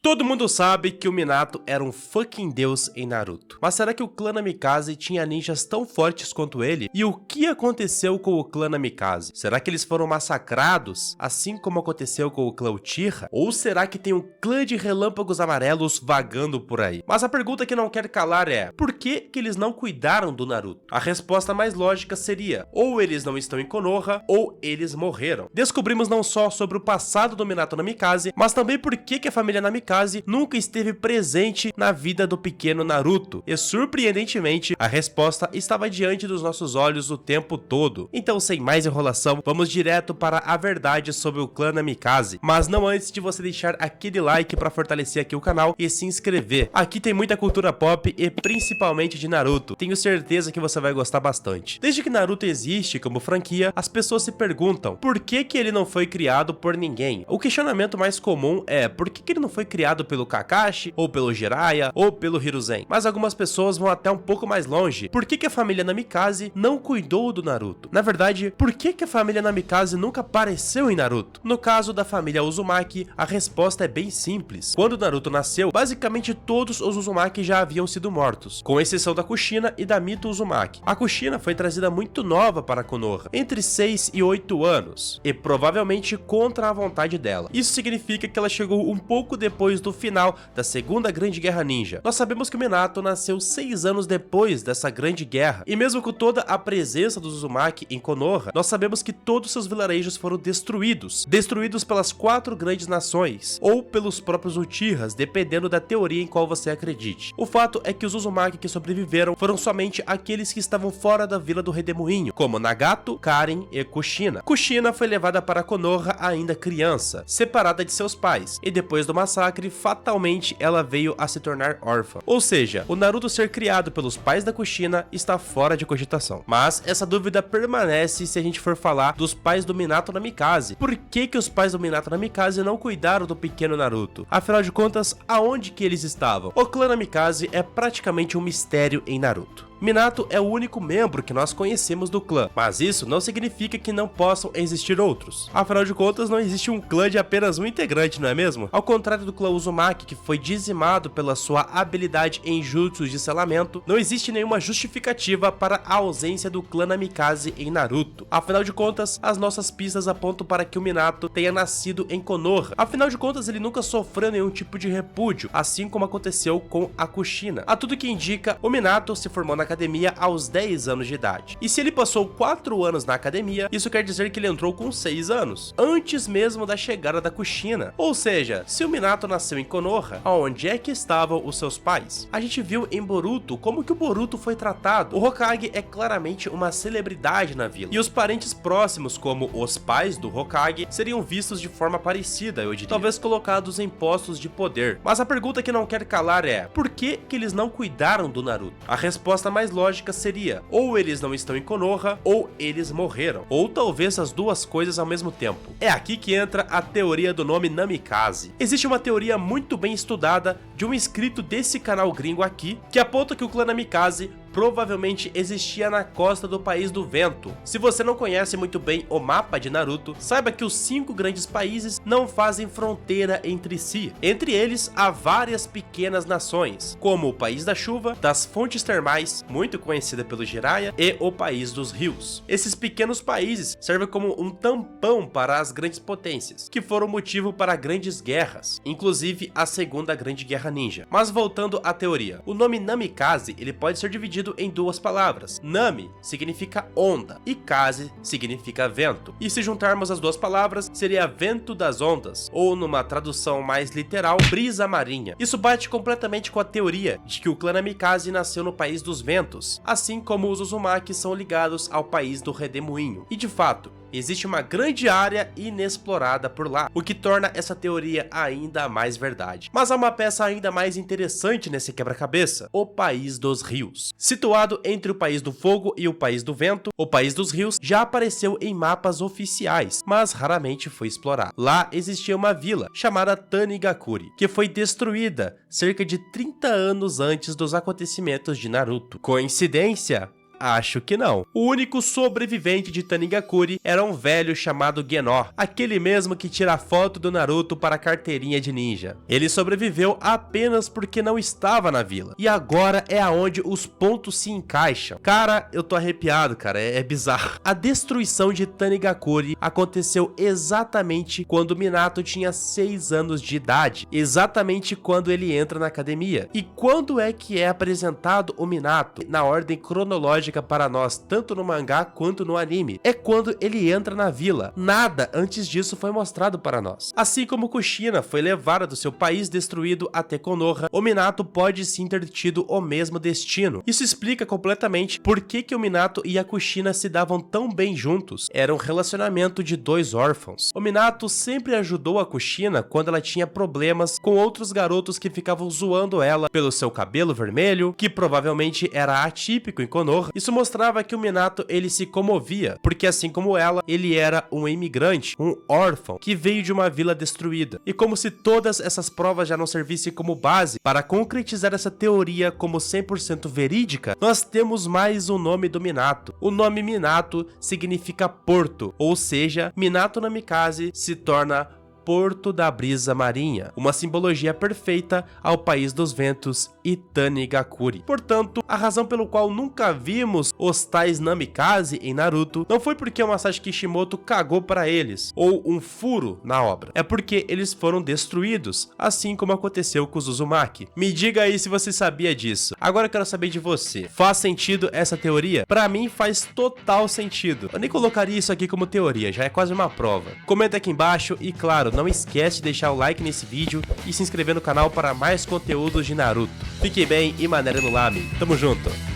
Todo mundo sabe que o Minato era um fucking deus em Naruto. Mas será que o clã Namikaze tinha ninjas tão fortes quanto ele? E o que aconteceu com o clã Namikaze? Será que eles foram massacrados, assim como aconteceu com o clã Uchiha? Ou será que tem um clã de relâmpagos amarelos vagando por aí? Mas a pergunta que não quer calar é, por que eles não cuidaram do Naruto? A resposta mais lógica seria, ou eles não estão em Konoha, ou eles morreram. Descobrimos não só sobre o passado do Minato Namikaze, mas também por que a família Namikaze nunca esteve presente na vida do pequeno Naruto. E surpreendentemente, a resposta estava diante dos nossos olhos o tempo todo. Então, sem mais enrolação, vamos direto para a verdade sobre o clã Namikaze. Mas não antes de você deixar aquele like para fortalecer aqui o canal e se inscrever. Aqui tem muita cultura pop e principalmente de Naruto. Tenho certeza que você vai gostar bastante. Desde que Naruto existe como franquia, as pessoas se perguntam por que ele não foi criado por ninguém. O questionamento mais comum é por que ele não foi criado pelo Kakashi, ou pelo Jiraiya, ou pelo Hiruzen. Mas algumas pessoas vão até um pouco mais longe. Por que a família Namikaze não cuidou do Naruto? Na verdade, por que a família Namikaze nunca apareceu em Naruto? No caso da família Uzumaki, a resposta é bem simples. Quando Naruto nasceu, basicamente todos os Uzumaki já haviam sido mortos, com exceção da Kushina e da Mito Uzumaki. A Kushina foi trazida muito nova para Konoha, entre 6 e 8 anos, e provavelmente contra a vontade dela. Isso significa que ela chegou um pouco depois do final da Segunda Grande Guerra Ninja. Nós sabemos que o Minato nasceu 6 anos depois dessa grande guerra, e mesmo com toda a presença dos Uzumaki em Konoha, nós sabemos que todos seus vilarejos foram destruídos pelas 4 grandes nações, ou pelos próprios Uchihas, dependendo da teoria em qual você acredite. O fato é que os Uzumaki que sobreviveram foram somente aqueles que estavam fora da Vila do Redemoinho, como Nagato, Karen e Kushina. Kushina foi levada para Konoha ainda criança, separada de seus pais, e depois do massacre, fatalmente ela veio a se tornar órfã. Ou seja, o Naruto ser criado pelos pais da Kushina está fora de cogitação. Mas essa dúvida permanece se a gente for falar dos pais do Minato Namikaze. Por que os pais do Minato Namikaze não cuidaram do pequeno Naruto? Afinal de contas, aonde que eles estavam? O clã Namikaze é praticamente um mistério em Naruto. Minato é o único membro que nós conhecemos do clã, mas isso não significa que não possam existir outros. Afinal de contas, não existe um clã de apenas um integrante, não é mesmo? Ao contrário do clã Uzumaki, que foi dizimado pela sua habilidade em jutsus de selamento, não existe nenhuma justificativa para a ausência do clã Namikaze em Naruto. Afinal de contas, as nossas pistas apontam para que o Minato tenha nascido em Konoha. Afinal de contas, ele nunca sofreu nenhum tipo de repúdio, assim como aconteceu com a Kushina. A tudo que indica, o Minato se formou na academia aos 10 anos de idade. E se ele passou 4 anos na academia, isso quer dizer que ele entrou com 6 anos, antes mesmo da chegada da Kushina. Ou seja, se o Minato nasceu em Konoha, aonde é que estavam os seus pais? A gente viu em Boruto como que o Boruto foi tratado. O Hokage é claramente uma celebridade na vila, e os parentes próximos, como os pais do Hokage, seriam vistos de forma parecida, eu diria, talvez colocados em postos de poder. Mas a pergunta que não quer calar é, por que eles não cuidaram do Naruto? A resposta mais lógica seria, ou eles não estão em Konoha, ou eles morreram, ou talvez as duas coisas ao mesmo tempo. É aqui que entra a teoria do nome Namikaze. Existe uma teoria muito bem estudada de um inscrito desse canal gringo aqui, que aponta que o clã Namikaze provavelmente existia na costa do País do Vento. Se você não conhece muito bem o mapa de Naruto, saiba que os 5 grandes países não fazem fronteira entre si. Entre eles, há várias pequenas nações, como o País da Chuva, das Fontes Termais, muito conhecida pelo Jiraiya, e o País dos Rios. Esses pequenos países servem como um tampão para as grandes potências, que foram motivo para grandes guerras, inclusive a Segunda Grande Guerra Ninja. Mas voltando à teoria, o nome Namikaze ele pode ser dividido em 2 palavras. Nami significa onda e Kaze significa vento. E se juntarmos as 2 palavras, seria vento das ondas, ou numa tradução mais literal, brisa marinha. Isso bate completamente com a teoria de que o clã Namikaze nasceu no País dos Ventos, assim como os Uzumaki são ligados ao País do Redemoinho. E de fato, existe uma grande área inexplorada por lá, o que torna essa teoria ainda mais verdade. Mas há uma peça ainda mais interessante nesse quebra-cabeça, o País dos Rios. Situado entre o País do Fogo e o País do Vento, o País dos Rios já apareceu em mapas oficiais, mas raramente foi explorado. Lá existia uma vila chamada Tanigakuri, que foi destruída cerca de 30 anos antes dos acontecimentos de Naruto. Coincidência? Acho que não. O único sobrevivente de Tanigakuri era um velho chamado Genor, aquele mesmo que tira a foto do Naruto para a carteirinha de ninja. Ele sobreviveu apenas porque não estava na vila. E agora é aonde os pontos se encaixam. Cara, eu tô arrepiado, cara, é bizarro. A destruição de Tanigakuri aconteceu exatamente quando Minato tinha 6 anos de idade, exatamente quando ele entra na academia. E quando é que é apresentado o Minato na ordem cronológica para nós, tanto no mangá quanto no anime? É quando ele entra na vila. Nada antes disso foi mostrado para nós. Assim como Kushina foi levada do seu país destruído até Konoha, o Minato pode sim ter tido o mesmo destino. Isso explica completamente por que o Minato e a Kushina se davam tão bem juntos. Era um relacionamento de 2 órfãos. O Minato sempre ajudou a Kushina quando ela tinha problemas com outros garotos que ficavam zoando ela pelo seu cabelo vermelho, que provavelmente era atípico em Konoha. Isso mostrava que o Minato ele se comovia, porque assim como ela, ele era um imigrante, um órfão, que veio de uma vila destruída. E como se todas essas provas já não servissem como base para concretizar essa teoria como 100% verídica, nós temos mais um nome do Minato. O nome Minato significa porto, ou seja, Minato Namikaze se torna Porto da Brisa Marinha, uma simbologia perfeita ao País dos Ventos e Tanigakuri. Portanto, a razão pelo qual nunca vimos os tais Namikaze em Naruto não foi porque o Masashi Kishimoto cagou para eles, ou um furo na obra. É porque eles foram destruídos, assim como aconteceu com os Uzumaki. Me diga aí se você sabia disso. Agora eu quero saber de você. Faz sentido essa teoria? Pra mim faz total sentido. Eu nem colocaria isso aqui como teoria, já é quase uma prova. Comenta aqui embaixo e, claro, não esquece de deixar o like nesse vídeo e se inscrever no canal para mais conteúdos de Naruto. Fique bem e maneira no lame. Tamo junto!